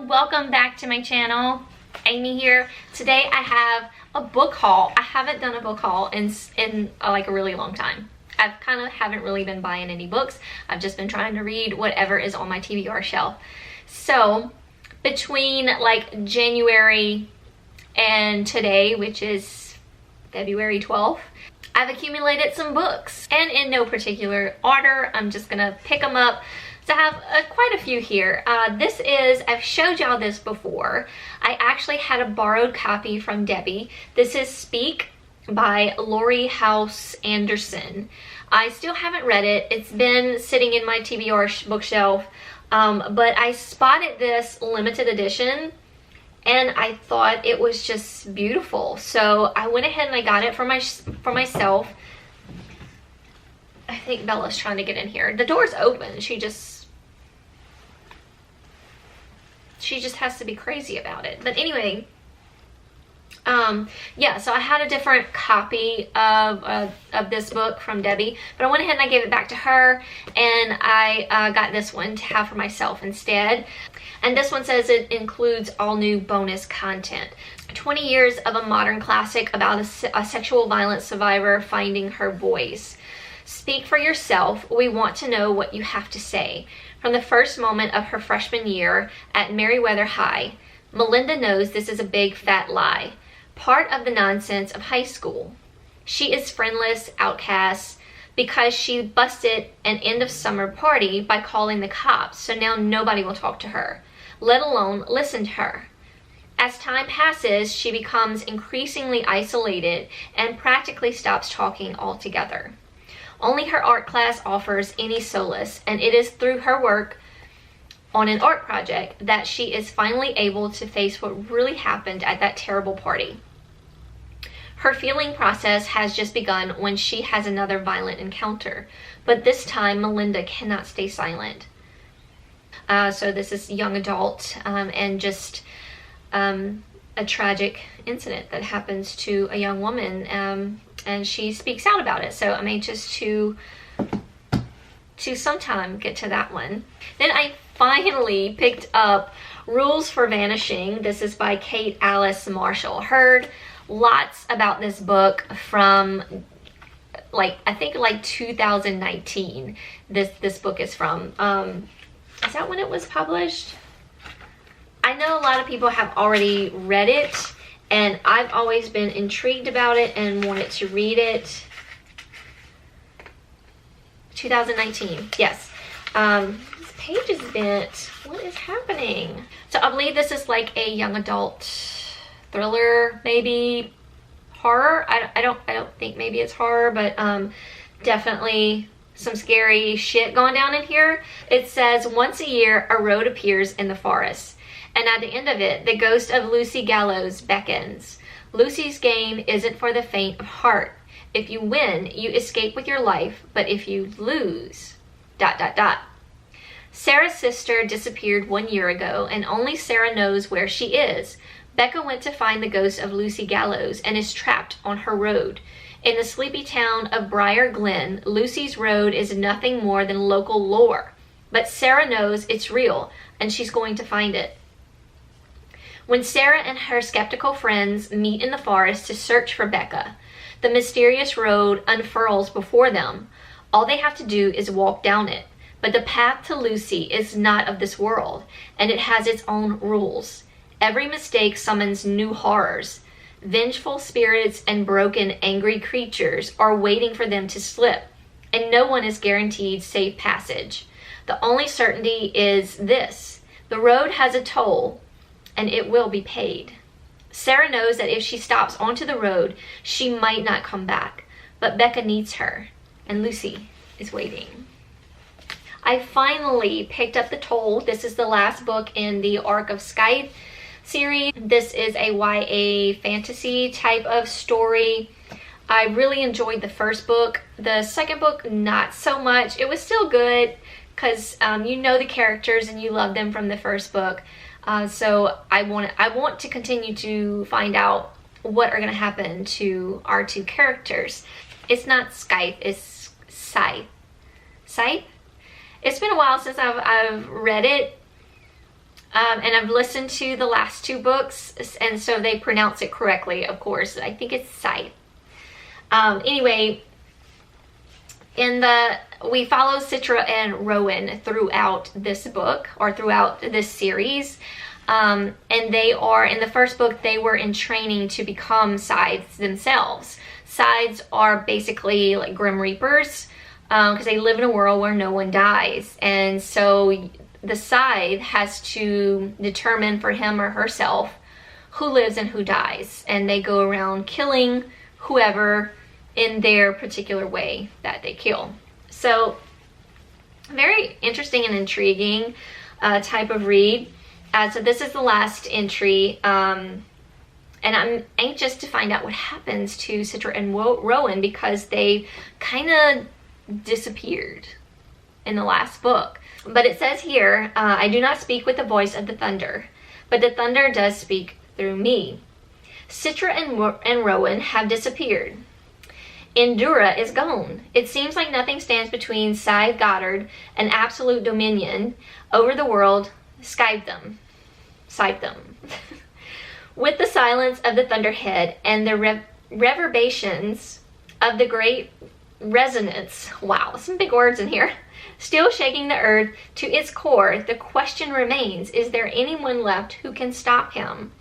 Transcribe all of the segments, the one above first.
everyone, welcome back to my channel. Amy here. Today I have a book haul. I haven't done a book haul in like a really long time. I've kind of haven't really been buying any books. I've just been trying to read whatever is on my TBR shelf. So between like January and today, which is February 12th, I've accumulated some books, and in no particular order. I'm just gonna pick them up. So I have quite a few here. I've showed y'all this before. I actually had a borrowed copy from Debbie. This is Speak by Lori House Anderson. I still haven't read it. It's been sitting in my TBR bookshelf, but I spotted this limited edition and I thought it was just beautiful. So I went ahead and I got it for myself. I think Bella's trying to get in here. The door's open. She just has to be crazy about it. But anyway, yeah, so I had a different copy of this book from Debbie, but I went ahead and I gave it back to her, and I got this one to have for myself instead. And this one says it includes all new bonus content. 20 years of a modern classic about a sexual violence survivor finding her voice. Speak for yourself. We want to know what you have to say. From the first moment of her freshman year at Meriwether High, Melinda knows this is a big fat lie, part of the nonsense of high school. She is friendless, outcast, because she busted an end of summer party by calling the cops, so now nobody will talk to her, let alone listen to her. As time passes, she becomes increasingly isolated and practically stops talking altogether. Only her art class offers any solace, and it is through her work on an art project that she is finally able to face what really happened at that terrible party. Her feeling process has just begun when she has another violent encounter, but this time Melinda cannot stay silent. So this is young adult and just a tragic incident that happens to a young woman, and she speaks out about it. So I'm anxious to sometime get to that one. Then I finally picked up Rules for Vanishing. This is by Kate Alice Marshall. Heard lots about this book from I think 2019. This book is from. Is that when it was published? I know a lot of people have already read it, and I've always been intrigued about it and wanted to read it. 2019, yes. This page is bent. What is happening? So I believe this is like a young adult thriller, maybe horror. I don't think maybe it's horror, but definitely some scary shit going down in here. It says, once a year, a road appears in the forest, and at the end of it, the ghost of Lucy Gallows beckons. Lucy's game isn't for the faint of heart. If you win, you escape with your life, but if you lose, ... Sarah's sister disappeared 1 year ago, and only Sarah knows where she is. Becca went to find the ghost of Lucy Gallows and is trapped on her road. In the sleepy town of Briar Glen, Lucy's road is nothing more than local lore, but Sarah knows it's real, and she's going to find it. When Sarah and her skeptical friends meet in the forest to search for Becca, the mysterious road unfurls before them. All they have to do is walk down it, but the path to Lucy is not of this world, and it has its own rules. Every mistake summons new horrors. Vengeful spirits and broken, angry creatures are waiting for them to slip, and no one is guaranteed safe passage. The only certainty is this: the road has a toll, and it will be paid. Sarah knows that if she stops onto the road, she might not come back, but Becca needs her, and Lucy is waiting. I finally picked up The Toll. This is the last book in the Arc of Scythe series. This is a YA fantasy type of story. I really enjoyed the first book. The second book, not so much. It was still good because you know the characters and you love them from the first book. So I want to continue to find out what are going to happen to our two characters. It's not Scythe, it's Scythe. Scythe? It's been a while since I've read it. And I've listened to the last 2 books, and so they pronounce it correctly, of course. I think it's Scythe. Anyway, we follow Citra and Rowan throughout this book, or throughout this series. And they are, in the first book, they were in training to become Scythes themselves. Scythes are basically like Grim Reapers, because they live in a world where no one dies. And so the Scythe has to determine for him or herself who lives and who dies. And they go around killing whoever in their particular way that they kill. So, very interesting and intriguing type of read. So this is the last entry, and I'm anxious to find out what happens to Citra and Rowan, because they kind of disappeared in the last book. But it says here, I do not speak with the voice of the thunder, but the thunder does speak through me. Citra and Rowan have disappeared. Endura is gone. It seems like nothing stands between Scythe Goddard and absolute dominion over the world. Scythe them. With the silence of the thunderhead and the reverberations of the great resonance, wow, some big words in here, still shaking the earth to its core, the question remains, is there anyone left who can stop him?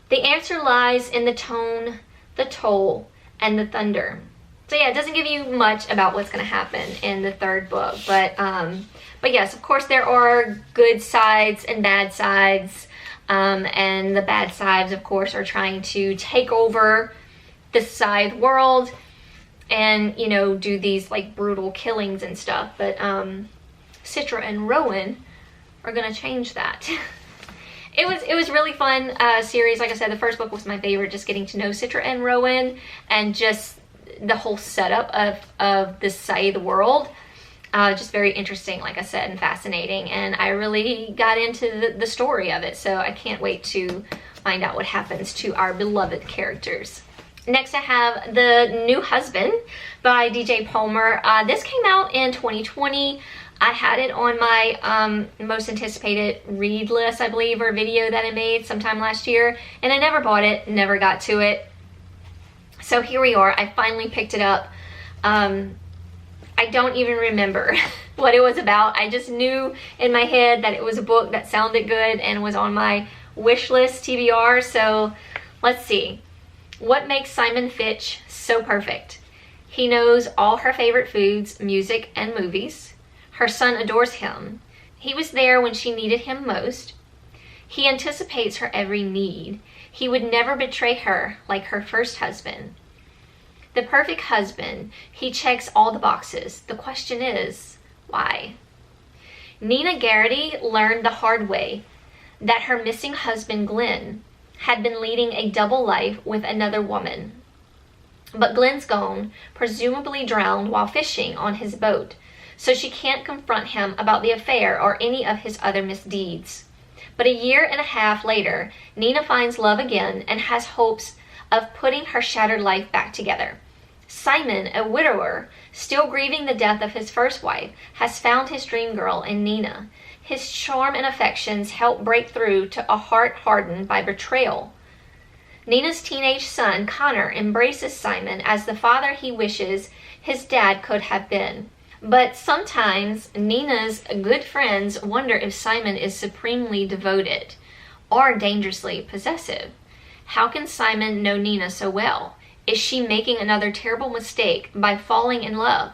The answer lies in the tone, the toll, and the thunder. So yeah, it doesn't give you much about what's going to happen in the 3rd book, but yes, of course there are good sides and bad sides, and the bad sides, of course, are trying to take over the Scythe world and, you know, do these like brutal killings and stuff. But Citra and Rowan are going to change that. It was really fun series. Like I said, the first book was my favorite, just getting to know Citra and Rowan and just the whole setup of the Scythe world. Just very interesting, like I said, and fascinating. And I really got into the story of it. So I can't wait to find out what happens to our beloved characters. Next I have The New Husband by DJ Palmer. This came out in 2020. I had it on my most anticipated read list, I believe, or video that I made sometime last year. And I never bought it, never got to it. So here we are. I finally picked it up. I don't even remember what it was about. I just knew in my head that it was a book that sounded good and was on my wish list TBR. So let's see. What makes Simon Fitch so perfect? He knows all her favorite foods, music, and movies. Her son adores him. He was there when she needed him most. He anticipates her every need. He would never betray her like her first husband. The perfect husband. He checks all the boxes. The question is, why? Nina Garrity learned the hard way that her missing husband, Glenn, had been leading a double life with another woman. But Glenn's gone, presumably drowned while fishing on his boat, so she can't confront him about the affair or any of his other misdeeds. But a year and a half later, Nina finds love again and has hopes of putting her shattered life back together. Simon, a widower, still grieving the death of his first wife, has found his dream girl in Nina. His charm and affections help break through to a heart hardened by betrayal. Nina's teenage son, Connor, embraces Simon as the father he wishes his dad could have been. But sometimes Nina's good friends wonder if Simon is supremely devoted or dangerously possessive. How can Simon know Nina so well? Is she making another terrible mistake by falling in love?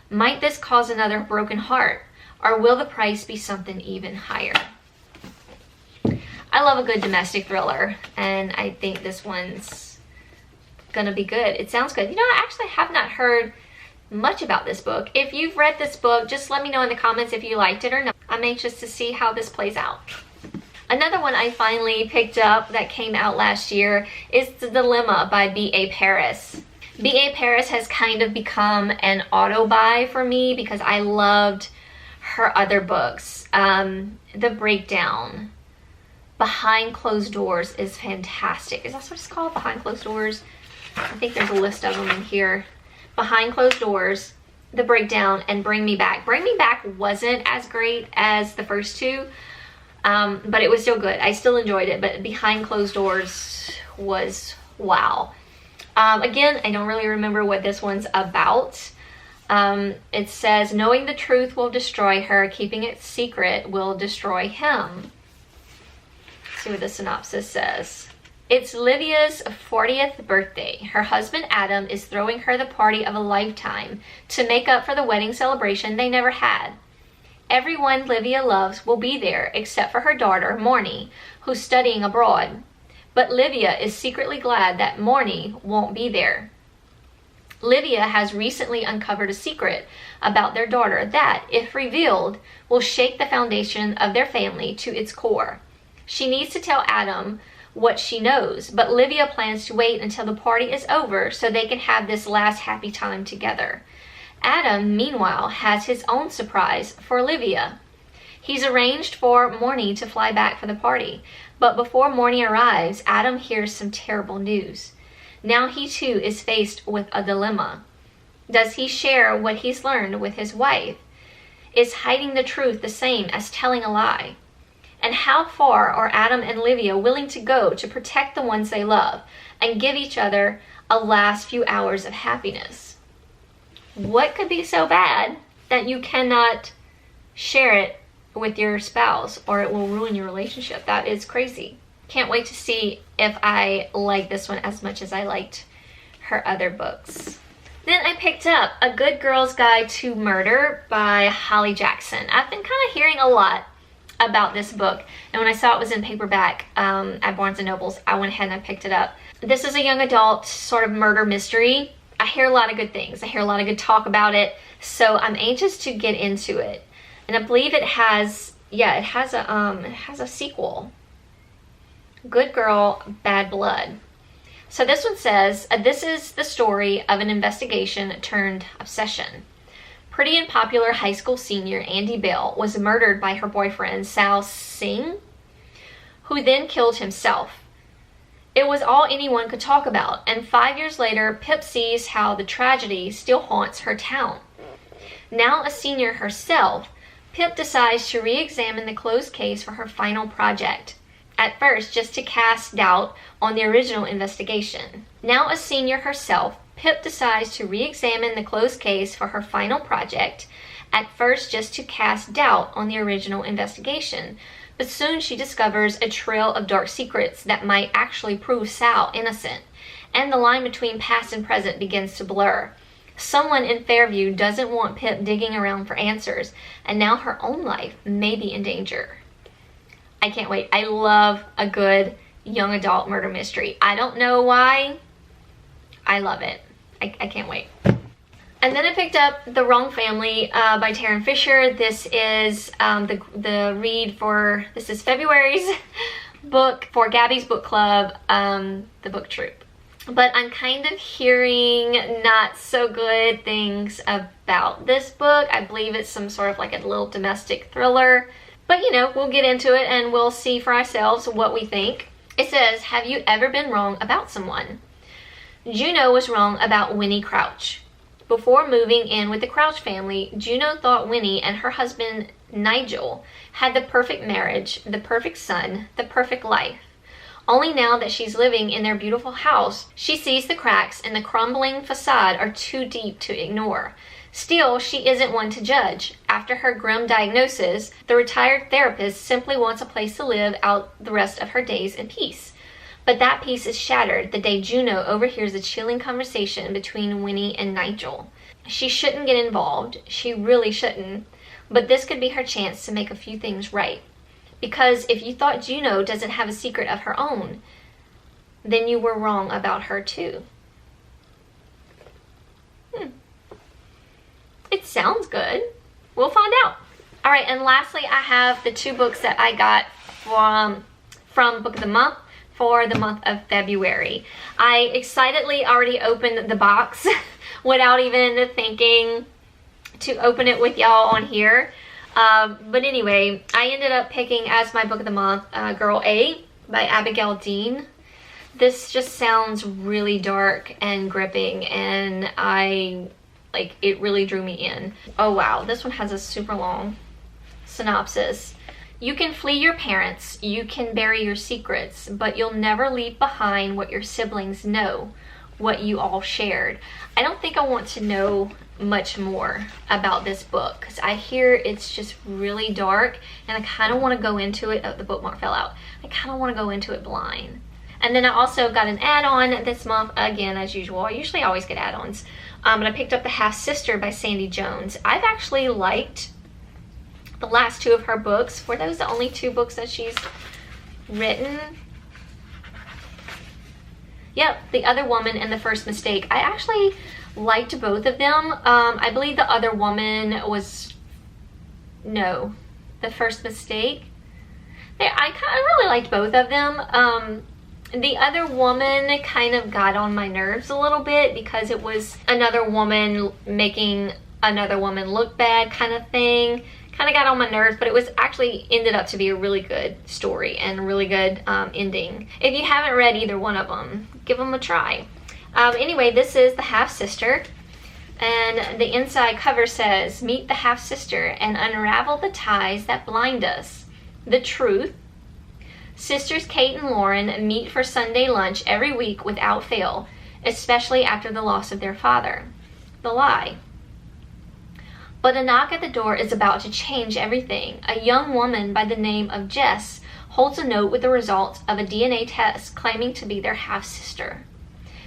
Might this cause another broken heart? Or will the price be something even higher? I love a good domestic thriller, and I think this one's gonna be good. It sounds good. You know, I actually have not heard much about this book. If you've read this book, just let me know in the comments if you liked it or not. I'm anxious to see how this plays out. Another one I finally picked up that came out last year is The Dilemma by B.A. Paris. B.A. Paris has kind of become an auto buy for me because I loved her other books. The Breakdown, Behind Closed Doors is fantastic. Is that what it's called? Behind Closed Doors? I think there's a list of them in here. Behind Closed Doors, The Breakdown, and Bring Me Back. Bring Me Back wasn't as great as the first two. But it was still good. I still enjoyed it, but Behind Closed Doors was wow. Again, I don't really remember what this one's about. It says, knowing the truth will destroy her, keeping it secret will destroy him. Let's see what the synopsis says. It's Livia's 40th birthday. Her husband Adam is throwing her the party of a lifetime to make up for the wedding celebration they never had. Everyone Livia loves will be there except for her daughter, Morny, who's studying abroad. But Livia is secretly glad that Morny won't be there. Livia has recently uncovered a secret about their daughter that, if revealed, will shake the foundation of their family to its core. She needs to tell Adam what she knows, but Livia plans to wait until the party is over so they can have this last happy time together. Adam, meanwhile, has his own surprise for Livia. He's arranged for Morny to fly back for the party, but before Morny arrives, Adam hears some terrible news. Now he too is faced with a dilemma. Does he share what he's learned with his wife? Is hiding the truth the same as telling a lie? And how far are Adam and Livia willing to go to protect the ones they love and give each other a last few hours of happiness? What could be so bad that you cannot share it with your spouse or it will ruin your relationship? That is crazy. Can't wait to see if I like this one as much as I liked her other books. Then I picked up A Good Girl's Guide to Murder by Holly Jackson. I've been kind of hearing a lot about this book, and when I saw it was in paperback at Barnes & Noble's, I went ahead and I picked it up. This is a young adult sort of murder mystery. I hear a lot of good things. I hear a lot of good talk about it, so I'm anxious to get into it. And I believe it has, yeah, it has a sequel. Good Girl, Bad Blood. So this one says, this is the story of an investigation turned obsession. Pretty and popular high school senior Andy Bell was murdered by her boyfriend Sal Singh, who then killed himself. It was all anyone could talk about, and 5 years later, Pip sees how the tragedy still haunts her town. Now a senior herself, Pip decides to re-examine the closed case for her final project. At first, just to cast doubt on the original investigation. Now a senior herself, Pip decides to re-examine the closed case for her final project, at first just to cast doubt on the original investigation. But soon she discovers a trail of dark secrets that might actually prove Sal innocent, and the line between past and present begins to blur. Someone in Fairview doesn't want Pip digging around for answers, and now her own life may be in danger. I can't wait. I love a good young adult murder mystery. I don't know why. I love it. I can't wait. And then I picked up The Wrong Family by Taryn Fisher. This is the read for, this is February's book for Gabby's book club, The Book Troop. But I'm kind of hearing not so good things about this book. I believe it's some sort of like a little domestic thriller. But you know, we'll get into it and we'll see for ourselves what we think. It says, have you ever been wrong about someone? Juno was wrong about Winnie Crouch. Before moving in with the Crouch family, Juno thought Winnie and her husband Nigel had the perfect marriage, the perfect son, the perfect life. Only now that she's living in their beautiful house, she sees the cracks in the crumbling facade are too deep to ignore. Still, she isn't one to judge. After her grim diagnosis, the retired therapist simply wants a place to live out the rest of her days in peace. But that peace is shattered the day Juno overhears a chilling conversation between Winnie and Nigel. She shouldn't get involved. She really shouldn't. But this could be her chance to make a few things right. Because if you thought Juno doesn't have a secret of her own, then you were wrong about her too. It sounds good. We'll find out. All right, and lastly, I have the two books that I got from Book of the Month for the month of February. I excitedly already opened the box without even thinking to open it with y'all on here. But anyway, I ended up picking as my book of the month, Girl A by Abigail Dean. This just sounds really dark and gripping, and it really drew me in. Oh wow, this one has a super long synopsis. You can flee your parents, you can bury your secrets, but you'll never leave behind what your siblings know, what you all shared. I don't think I want to know much more about this book because I hear it's just really dark and I kind of want to go into it. Oh, the bookmark fell out. I kind of want to go into it blind. And then I also got an add-on this month, again, as usual. I usually always get add-ons. But I picked up The Half-Sister by Sandy Jones. I've actually liked the last 2 of her books. Were those the only 2 books that she's written? Yep, The Other Woman and The First Mistake. I actually liked both of them. I believe The Other Woman was... No. The First Mistake. I really liked both of them. The Other Woman kind of got on my nerves a little bit because it was another woman making another woman look bad kind of thing. Kind of got on my nerves, but it was actually ended up to be a really good story and a really good ending. If you haven't read either one of them, give them a try. Anyway, this is The Half-Sister, and the inside cover says, "Meet the half-sister and unravel the ties that blind us. The truth. Sisters Kate and Lauren meet for Sunday lunch every week without fail, especially after the loss of their father. The lie. But a knock at the door is about to change everything. A young woman by the name of Jess holds a note with the results of a DNA test claiming to be their half-sister.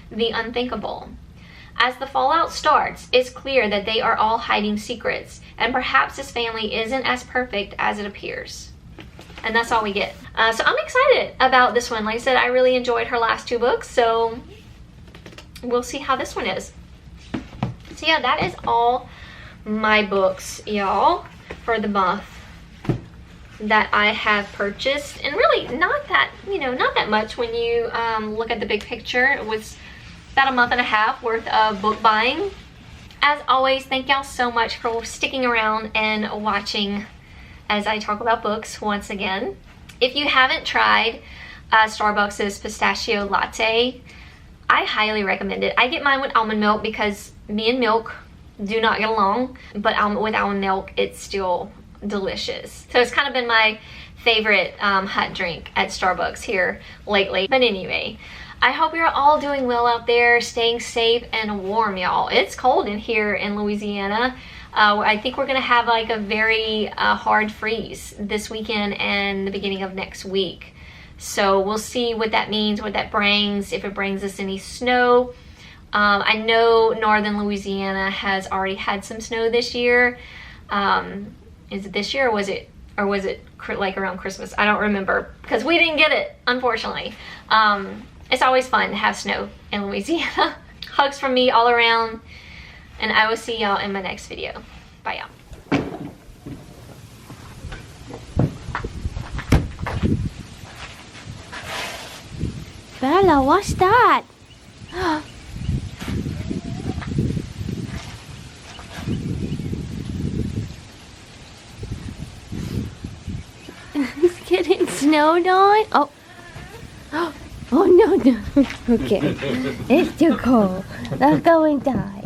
The unthinkable. As the fallout starts, it's clear that they are all hiding secrets, and perhaps this family isn't as perfect as it appears." And that's all we get. So I'm excited about this one. Like I said, I really enjoyed her last 2 books, so we'll see how this one is. So yeah, that is all my books, y'all, for the month that I have purchased. And really not that, not that much when you look at the big picture. It was about a month and a half worth of book buying. As always, thank y'all so much for sticking around and watching as I talk about books once again. If you haven't tried Starbucks' pistachio latte, I highly recommend it. I get mine with almond milk because me and milk do not get along, but with almond milk, it's still delicious. So it's kind of been my favorite hot drink at Starbucks here lately. But anyway, I hope you're all doing well out there, staying safe and warm, y'all. It's cold in here in Louisiana. I think we're gonna have like a very hard freeze this weekend and the beginning of next week. So we'll see what that means, what that brings, if it brings us any snow. I know northern Louisiana has already had some snow this year. Is it this year or was it like around Christmas? I don't remember because we didn't get it, unfortunately. It's always fun to have snow in Louisiana. Hugs from me all around. And I will see y'all in my next video. Bye, y'all. Bella, what's that? It's getting snowed on. Oh. Oh, no. Okay. It's too cold. Let's go and die.